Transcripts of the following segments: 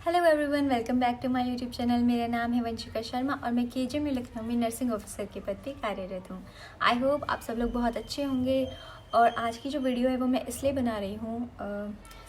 Hello everyone, welcome back to my YouTube channel. मेरा नाम है वंशिका शर्मा और मैं केजे में लखनऊ में नर्सिंग ऑफिसर के पद पे कार्यरत हूँ। आई होप आप सब लोग बहुत अच्छे होंगे। और आज की जो वीडियो है वो मैं इसलिए बना रही हूँ,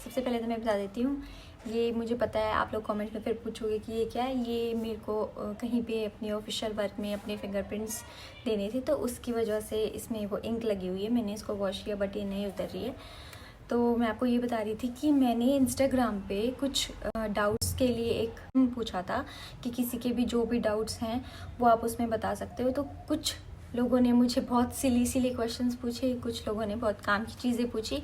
सबसे पहले तो मैं बता देती हूँ, ये मुझे पता है आप लोग कमेंट में फिर पूछोगे कि ये क्या है। ये मेरे को कहीं पे अपने ऑफिशियल वर्क में अपने फिंगरप्रिंट्स देने थे, तो उसकी वजह से इसमें वो इंक लगी हुई है। मैंने इसको वॉश किया बट ये नहीं उतर रही है। तो मैं आपको ये बता रही थी कि मैंने इंस्टाग्राम पे कुछ डाउट्स के लिए एक पूछा था कि किसी के भी जो भी डाउट्स हैं वो आप उसमें बता सकते हो। तो कुछ लोगों ने मुझे बहुत सिली क्वेश्चंस पूछे, कुछ लोगों ने बहुत काम की चीज़ें पूछी।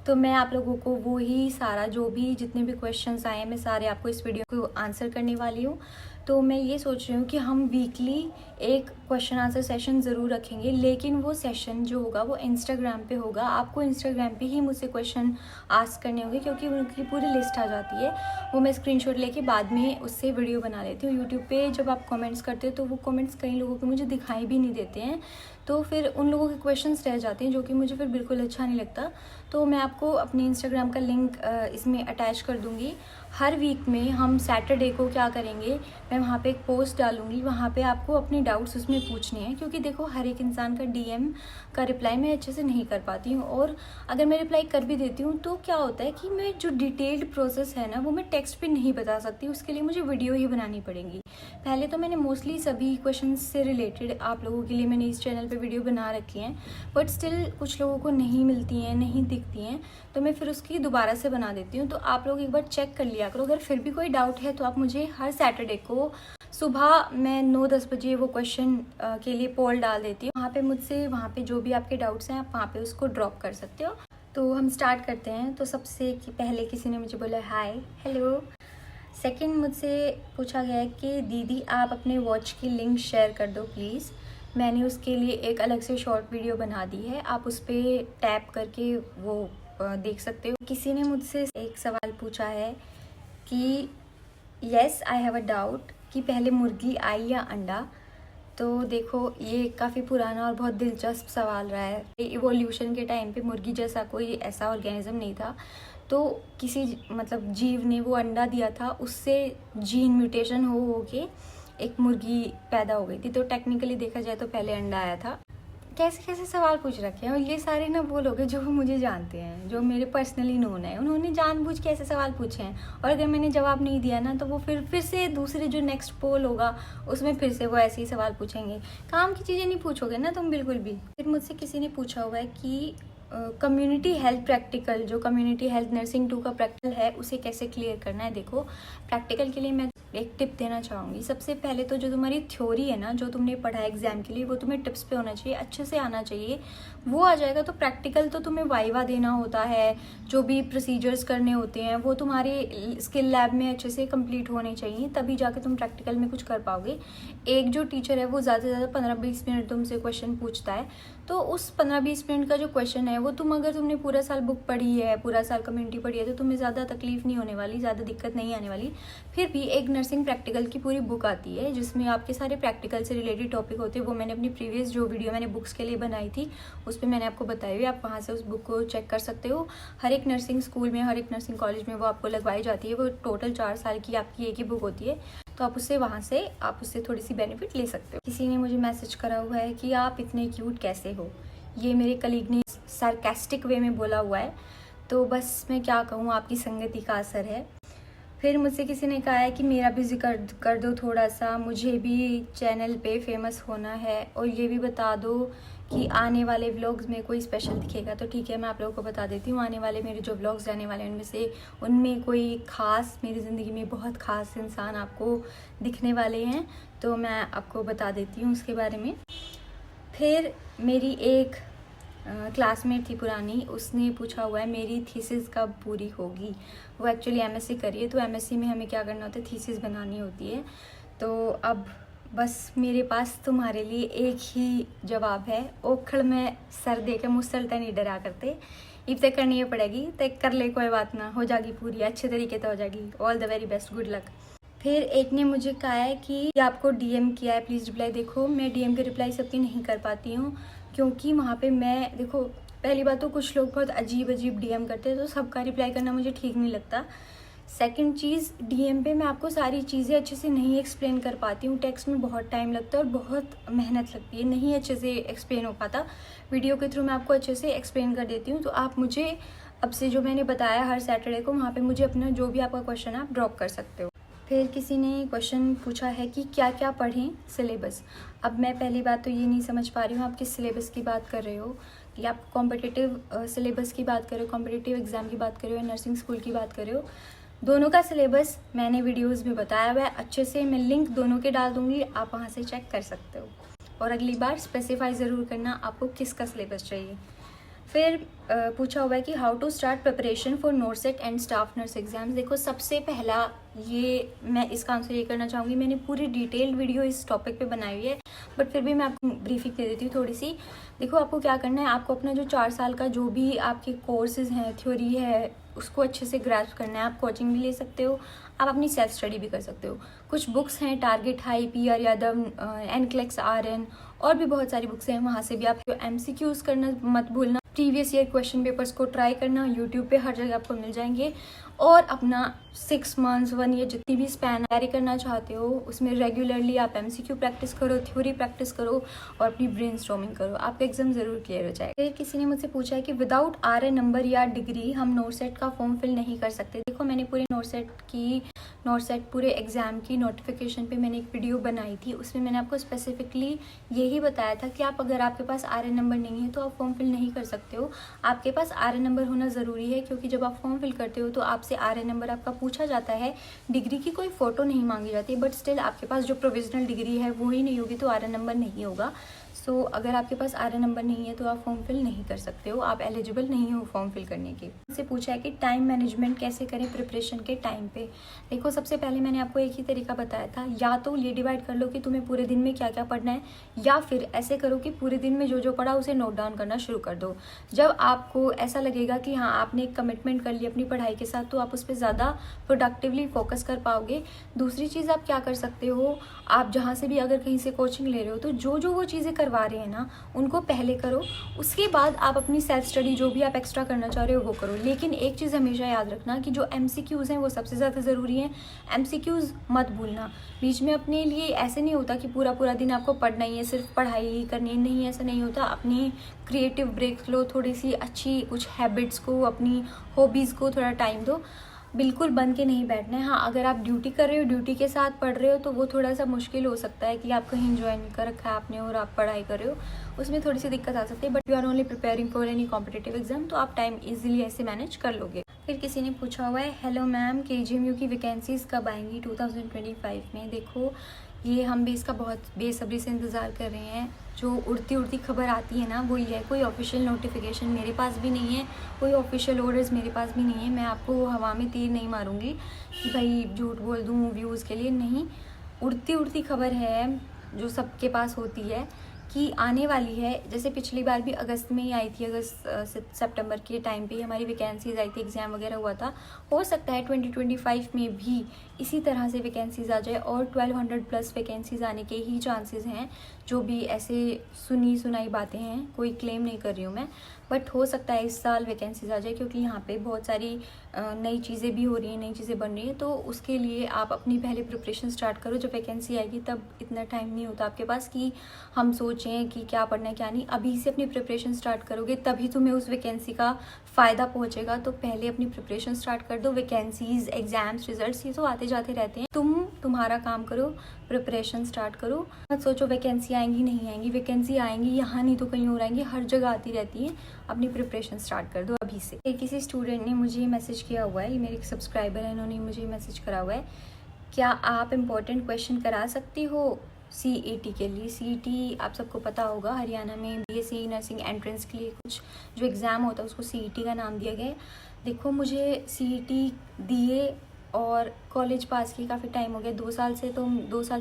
तो मैं आप लोगों को वो ही सारा जो भी जितने भी क्वेश्चंस आए मैं सारे आपको इस वीडियो को आंसर करने वाली हूँ। तो मैं ये सोच रही हूँ कि हम वीकली एक क्वेश्चन आंसर सेशन ज़रूर रखेंगे, लेकिन वो सेशन जो होगा वो इंस्टाग्राम पे होगा। आपको इंस्टाग्राम पे ही मुझसे क्वेश्चन आस्क करने होंगे क्योंकि उनकी पूरी लिस्ट आ जाती है। वो मैं स्क्रीनशॉट लेके बाद में उससे वीडियो बना लेती हूँ। यूट्यूब पे जब आप कमेंट्स करते हो तो वो कमेंट्स कई लोगों के मुझे दिखाई भी नहीं देते हैं, तो फिर उन लोगों के क्वेश्चंस रह जाते हैं जो कि मुझे फिर बिल्कुल अच्छा नहीं लगता। तो मैं आपको अपने इंस्टाग्राम का लिंक इसमें अटैच कर दूँगी। हर वीक में हम सैटरडे को क्या करेंगे, मैं वहाँ पे एक पोस्ट डालूंगी, वहाँ पे आपको अपने डाउट्स उसमें पूछने हैं। क्योंकि देखो हर एक इंसान का डीएम का रिप्लाई मैं अच्छे से नहीं कर पाती हूँ, और अगर मैं रिप्लाई कर भी देती हूँ तो क्या होता है कि मैं जो डिटेल्ड प्रोसेस है ना वो मैं टेक्स्ट पे नहीं बता सकती। उसके लिए मुझे वीडियो ही बनानी पड़ेगी। पहले तो मैंने मोस्टली सभी क्वेश्चन से रिलेटेड आप लोगों के लिए मैंने इस चैनल पर वीडियो बना रखी हैं, बट स्टिल कुछ लोगों को नहीं मिलती हैं, नहीं दिखती हैं, तो मैं फिर उसकी दोबारा से बना देती हूँ। तो आप लोग एक बार चेक कर लिया करो। अगर फिर भी कोई डाउट है तो आप मुझे हर सैटरडे को सुबह मैं 9-10 बजे वो क्वेश्चन के लिए पोल डाल देती हूँ। वहाँ पे मुझसे वहाँ पे जो भी आपके डाउट्स हैं आप वहाँ पे उसको ड्रॉप कर सकते हो। तो हम स्टार्ट करते हैं। तो सबसे पहले किसी ने मुझे बोला हाय हेलो। सेकंड मुझसे पूछा गया है कि दीदी आप अपने वॉच की लिंक शेयर कर दो प्लीज़। मैंने उसके लिए एक अलग से शॉर्ट वीडियो बना दी है, आप उस पर टैप करके वो देख सकते हो। किसी ने मुझसे एक सवाल पूछा है कि yes I have a doubt कि पहले मुर्गी आई या अंडा। तो देखो ये काफ़ी पुराना और बहुत दिलचस्प सवाल रहा है। इवोल्यूशन के टाइम पे मुर्गी जैसा कोई ऐसा ऑर्गेनिज्म नहीं था, तो किसी जीव ने वो अंडा दिया था, उससे जीन म्यूटेशन हो के एक मुर्गी पैदा हो गई थी। तो टेक्निकली देखा जाए तो पहले अंडा आया था। कैसे कैसे सवाल पूछ रखे हैं, और ये सारे ना वो लोग हैं जो मुझे जानते हैं, जो मेरे पर्सनली नोन है। उन्होंने जानबूझ के ऐसे सवाल पूछे हैं, और अगर मैंने जवाब नहीं दिया ना तो वो फिर से दूसरे जो नेक्स्ट पोल होगा उसमें फिर से वो ऐसे ही सवाल पूछेंगे। काम की चीज़ें नहीं पूछोगे ना तुम बिल्कुल भी। फिर मुझसे किसी ने पूछा हुआ है कि कम्युनिटी हेल्थ प्रैक्टिकल, जो कम्युनिटी हेल्थ नर्सिंग 2 का प्रैक्टिकल है उसे कैसे क्लियर करना है। देखो प्रैक्टिकल के लिए मैं एक टिप देना चाहूँगी। सबसे पहले तो जो तुम्हारी थ्योरी है ना, जो तुमने पढ़ा है एग्जाम के लिए, वो तुम्हें टिप्स पे होना चाहिए, अच्छे से आना चाहिए। वो आ जाएगा तो प्रैक्टिकल तो तुम्हें वाइवा देना होता है, जो भी प्रोसीजर्स करने होते हैं वो तुम्हारे स्किल लैब में अच्छे से कंप्लीट होने चाहिए, तभी जाके तुम प्रैक्टिकल में कुछ कर पाओगे। एक जो टीचर है वो ज़्यादा से ज़्यादा 15-20 मिनट तुमसे क्वेश्चन पूछता है, तो उस 15-20 मिनट का जो क्वेश्चन है वो अगर तुमने पूरा साल बुक पढ़ी है, पूरा साल कम्युनिटी पढ़ी है, तो तुम्हें ज़्यादा तकलीफ नहीं होने वाली, ज़्यादा दिक्कत नहीं आने वाली। फिर भी एक नर्सिंग प्रैक्टिकल की पूरी बुक आती है जिसमें आपके सारे प्रैक्टिकल से रिलेटेड टॉपिक होते हैं। वो मैंने अपनी प्रीवियस जो वीडियो मैंने बुक्स के लिए बनाई थी उस पर मैंने आपको बताई हुई, आप वहाँ से उस बुक को चेक कर सकते हो। हर एक नर्सिंग स्कूल में, हर एक नर्सिंग कॉलेज में वो आपको लगवाई जाती है। वो टोटल 4 साल की आपकी एक ही बुक होती है, तो आप उससे थोड़ी सी बेनिफिट ले सकते हो। किसी ने मुझे मैसेज करा हुआ है कि आप इतने क्यूट कैसे हो। ये मेरे कलीग ने सार्केस्टिक वे में बोला हुआ है, तो बस मैं क्या कहूँ, आपकी संगति का असर है। फिर मुझसे किसी ने कहा है कि मेरा भी जिक्र कर दो थोड़ा सा, मुझे भी चैनल पे फेमस होना है, और ये भी बता दो कि आने वाले व्लॉग्स में कोई स्पेशल दिखेगा। तो ठीक है, मैं आप लोगों को बता देती हूँ, आने वाले मेरे जो व्लॉग्स रहने वाले हैं उनमें कोई ख़ास, मेरी ज़िंदगी में बहुत ख़ास इंसान आपको दिखने वाले हैं, तो मैं आपको बता देती हूँ उसके बारे में। फिर मेरी एक क्लासमेट थी पुरानी, उसने पूछा हुआ है मेरी थीसिस कब पूरी होगी। वो एक्चुअली एमएससी करी है, तो एमएससी में हमें क्या करना होता है, थीसिस बनानी होती है। तो अब बस मेरे पास तुम्हारे लिए एक ही जवाब है, ओखड़ में सर दे के मुसलता नहीं डरा करते, इब तक करनी है पड़ेगी, तक कर ले, कोई बात ना, हो जाएगी पूरी, अच्छे तरीके से हो जाएगी। All the very best, good luck. फिर एक ने मुझे कहा है कि आपको डीएम किया है, प्लीज़ रिप्लाई। देखो मैं डीएम के रिप्लाई सबकी नहीं कर पाती हूँ, क्योंकि वहाँ पे मैं, देखो पहली बात तो कुछ लोग बहुत अजीब डीएम करते हैं, तो सबका रिप्लाई करना मुझे ठीक नहीं लगता। सेकंड चीज़, डीएम पे मैं आपको सारी चीज़ें अच्छे से नहीं एक्सप्लेन कर पाती हूँ, टेक्स्ट में बहुत टाइम लगता है और बहुत मेहनत लगती है, नहीं अच्छे से एक्सप्लेन हो पाता। वीडियो के थ्रू मैं आपको अच्छे से एक्सप्लेन कर देती हूँ। तो आप मुझे अब से जो मैंने बताया हर सैटरडे को वहाँ पे मुझे अपना जो भी आपका क्वेश्चन है आप ड्रॉप कर सकते हो। फिर किसी ने क्वेश्चन पूछा है कि क्या क्या पढ़ें सिलेबस। अब मैं पहली बात तो ये नहीं समझ पा रही हूँ आप किस सिलेबस की बात कर रहे हो, कि आप कॉम्पिटिटिव सिलेबस की बात कर रहे हो, कॉम्पिटिटिव एग्ज़ाम की बात कर रहे हो या नर्सिंग स्कूल की बात कर रहे हो। दोनों का सिलेबस मैंने वीडियोस में बताया हुआ है अच्छे से, मैं लिंक दोनों के डाल दूंगी, आप वहाँ से चेक कर सकते हो। और अगली बार स्पेसिफाई ज़रूर करना आपको किसका सिलेबस चाहिए। फिर पूछा हुआ है कि how to start preparation for NORCET and staff nurse exams. देखो सबसे पहला ये मैं इसका आंसर ये करना चाहूँगी, मैंने पूरी डिटेल्ड वीडियो इस टॉपिक पे बनाई हुई है, बट फिर भी मैं आपको ब्रीफिंग दे देती हूँ थोड़ी सी। देखो आपको क्या करना है, आपको अपना जो 4 साल का जो भी आपके कोर्सेज हैं, थ्योरी है, उसको अच्छे से ग्रैस्प करना है। आप कोचिंग भी ले सकते हो, आप अपनी सेल्फ स्टडी भी कर सकते हो। कुछ बुक्स हैं, target high, PR Yadav, NCLEX RN, और भी बहुत सारी बुक्स हैं, वहाँ से भी आप MCQs करना मत भूलना। प्रीवियस ईयर क्वेश्चन पेपर्स को ट्राई करना, यूट्यूब पे हर जगह आपको मिल जाएंगे। और अपना 6 मंथ्स 1 ईयर जितनी भी स्पैन कैरी करना चाहते हो उसमें रेगुलरली आप MCQ प्रैक्टिस करो, थ्योरी प्रैक्टिस करो और अपनी ब्रेनस्टॉर्मिंग करो, आपका एग्जाम जरूर क्लियर हो जाएगा। फिर किसी ने मुझसे पूछा है कि विदाउट RN नंबर या डिग्री हम नॉर्सेट का फॉर्म फिल नहीं कर सकते। देखो मैंने पूरी नॉर्सेट पूरे एग्जाम की नोटिफिकेशन पे मैंने एक वीडियो बनाई थी, उसमें मैंने आपको स्पेसिफिकली यही बताया था कि आप अगर आपके पास RN नंबर नहीं है तो आप फॉर्म फिल नहीं कर सकते हो। आपके पास RN नंबर होना ज़रूरी है, क्योंकि जब आप फॉर्म फिल करते हो तो आपसे RN नंबर आपका पूछा जाता है। डिग्री की कोई फ़ोटो नहीं मांगी जाती, बट स्टिल आपके पास जो प्रोविजनल डिग्री है वो ही नहीं होगी तो RN नंबर नहीं होगा। सो अगर आपके पास RN नंबर नहीं है तो आप फॉर्म फिल नहीं कर सकते हो, आप एलिजिबल नहीं हो फॉर्म फिल करने के। इससे पूछा है कि टाइम मैनेजमेंट कैसे करें प्रिपरेशन के टाइम पे। देखो सबसे पहले मैंने आपको एक ही तरीका बताया था, या तो ये डिवाइड कर लो कि तुम्हें पूरे दिन में क्या क्या पढ़ना है, या फिर ऐसे करो कि पूरे दिन में जो जो पढ़ा उसे नोट डाउन करना शुरू कर दो। जब आपको ऐसा लगेगा कि हाँ आपने एक कमिटमेंट कर ली अपनी पढ़ाई के साथ, तो आप उस पर ज़्यादा प्रोडक्टिवली फोकस कर पाओगे। दूसरी चीज़ आप क्या कर सकते हो, आप जहाँ से भी अगर कहीं से कोचिंग ले रहे हो तो जो वो चीज़ें करवा रहे हैं ना उनको पहले करो, उसके बाद आप अपनी सेल्फ स्टडी जो भी आप एक्स्ट्रा करना चाह रहे हो वो करो। लेकिन एक चीज़ हमेशा याद रखना कि जो MCQs हैं वो सबसे ज़्यादा ज़रूरी हैं, MCQs मत भूलना। बीच में अपने लिए ऐसे नहीं होता कि पूरा पूरा दिन आपको पढ़ना ही है, सिर्फ पढ़ाई ही करनी है, नहीं ऐसा नहीं होता। अपनी क्रिएटिव ब्रेक लो, थोड़ी सी अच्छी कुछ हैबिट्स को, अपनी हॉबीज़ को थोड़ा टाइम दो, बिल्कुल बन के नहीं बैठना है। हाँ अगर आप ड्यूटी कर रहे हो, ड्यूटी के साथ पढ़ रहे हो तो वो थोड़ा सा मुश्किल हो सकता है कि आप कहीं ज्वाइन कर रखा है आपने और आप पढ़ाई कर रहे हो, उसमें थोड़ी सी दिक्कत आ सकती है। But you are only preparing for any competitive exam, तो आप टाइम इजीली ऐसे मैनेज कर लोगे। फिर किसी ने पूछा हुआ है, हेलो मैम KGMU की वैकेंसीज कब आएंगी 2025 में। देखो ये हम भी इसका बहुत बेसब्री से इंतज़ार कर रहे हैं। जो उड़ती खबर आती है ना वही है, कोई ऑफिशियल नोटिफिकेशन मेरे पास भी नहीं है, कोई ऑफिशियल ऑर्डर्स मेरे पास भी नहीं है। मैं आपको हवा में तीर नहीं मारूंगी कि भाई झूठ बोल दूँ व्यूज़ के लिए, नहीं। उड़ती खबर है जो सबके पास होती है कि आने वाली है। जैसे पिछली बार भी अगस्त में ही आई थी, अगस्त सितंबर के टाइम पे हमारी वैकेंसीज आई थी, एग्ज़ाम वगैरह हुआ था। हो सकता है 2025 में भी इसी तरह से वैकेंसीज आ जाए और 1200 प्लस वैकेंसीज आने के ही चांसेस हैं। जो भी ऐसे सुनाई बातें हैं, कोई क्लेम नहीं कर रही हूँ मैं, बट हो सकता है इस साल वैकेंसीज आ जाए, क्योंकि यहाँ पे बहुत सारी नई चीज़ें भी हो रही हैं, नई चीज़ें बन रही हैं। तो उसके लिए आप अपनी पहले प्रिपरेशन स्टार्ट करो। जब वैकेंसी आएगी तब इतना टाइम नहीं होता आपके पास कि हम सोचें कि क्या पढ़ना है क्या नहीं। अभी से अपनी प्रिपरेशन स्टार्ट करोगे तभी तुम्हें उस वैकेंसी का फ़ायदा पहुँचेगा। तो पहले अपनी प्रिपरेशन स्टार्ट कर दो। वैकेंसीज, एग्जाम्स, रिजल्ट्स ये तो आते जाते रहते हैं, तुम्हारा काम करो, प्रिपरेशन स्टार्ट करो। मत सोचो वैकेंसी आएंगी नहीं आएंगी, वैकेंसी आएंगी, यहाँ नहीं तो कहीं और आएंगी, हर जगह आती रहती है। अपनी प्रिपरेशन स्टार्ट कर दो अभी से। किसी स्टूडेंट ने मुझे मैसेज किया हुआ है, ये मेरे एक सब्सक्राइबर है, इन्होंने मुझे मैसेज करा हुआ है, क्या आप इम्पोर्टेंट क्वेश्चन करा सकती हो CET के लिए। CET आप सबको पता होगा, हरियाणा में BSc नर्सिंग एंट्रेंस के लिए कुछ जो एग्ज़ाम होता है उसको CET का नाम दिया गया है। देखो मुझे CET दिए और कॉलेज पास की काफ़ी टाइम हो गया, 2 साल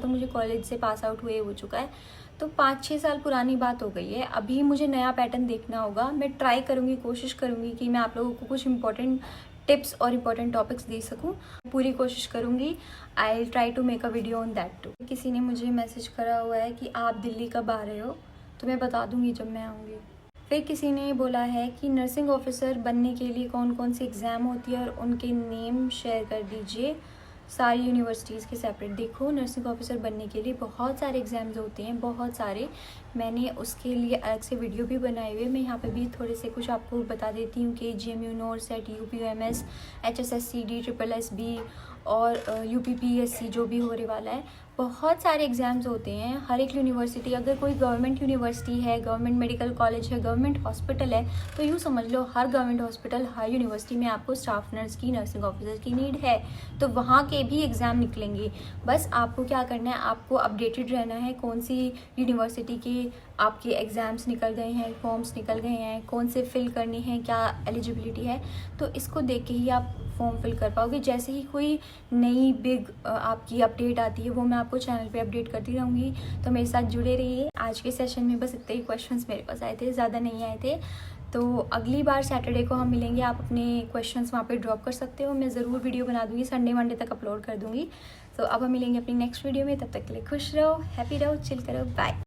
तो मुझे कॉलेज से पास आउट हुए हो चुका है, तो 5-6 साल पुरानी बात हो गई है। अभी मुझे नया पैटर्न देखना होगा। मैं ट्राई करूँगी, कोशिश करूँगी कि मैं आप लोगों को कुछ इंपॉर्टेंट टिप्स और इम्पॉर्टेंट टॉपिक्स दे सकूँ, पूरी कोशिश करूँगी। I try to make a video on that too. किसी ने मुझे मैसेज करा हुआ है कि आप दिल्ली कब आ रहे हो, तो मैं बता दूँगी जब मैं आऊँगी। फिर किसी ने बोला है कि नर्सिंग ऑफिसर बनने के लिए कौन कौन सी एग्ज़ाम होती है और उनके नेम शेयर कर दीजिए सारी यूनिवर्सिटीज़ के सेपरेट। देखो, नर्सिंग ऑफिसर बनने के लिए बहुत सारे एग्ज़ाम्स होते हैं, बहुत सारे। मैंने उसके लिए अलग से वीडियो भी बनाए हुए, मैं यहाँ पे भी थोड़े से कुछ आपको बता देती हूँ कि GMU NORCET, UPUMS, HSSCD, SSSB और UPPSC जो भी होने वाला है, बहुत सारे एग्ज़ाम्स होते हैं। हर एक यूनिवर्सिटी, अगर कोई गवर्नमेंट यूनिवर्सिटी है, गवर्नमेंट मेडिकल कॉलेज है, गवर्नमेंट हॉस्पिटल है, तो यूँ समझ लो हर गवर्नमेंट हॉस्पिटल, हर यूनिवर्सिटी में आपको स्टाफ नर्स की, नर्सिंग ऑफिसर की नीड है। तो वहाँ के भी एग्ज़ाम निकलेंगे। बस आपको क्या करना है, आपको अपडेटेड रहना है कौन सी यूनिवर्सिटी के आपके एग्ज़ाम्स निकल गए हैं, फॉर्म्स निकल गए हैं, कौन से फिल करने हैं, क्या एलिजिबिलिटी है। तो इसको देख के ही आप फॉर्म फिल कर पाओगे। जैसे ही कोई नई बिग आपकी अपडेट आती है, वो मैं आपको चैनल पे अपडेट करती रहूँगी, तो मेरे साथ जुड़े रहिए। आज के सेशन में बस इतने ही क्वेश्चंस मेरे पास आए थे, ज़्यादा नहीं आए थे। तो अगली बार सैटरडे को हम मिलेंगे, आप अपने क्वेश्चंस वहाँ पे ड्रॉप कर सकते हो, मैं ज़रूर वीडियो बना दूँगी, संडे मंडे तक अपलोड कर दूँगी। तो अब हम मिलेंगे अपनी नेक्स्ट वीडियो में, तब तक के लिए खुश रहो, हैप्पी रहो, चिल करो, बाय।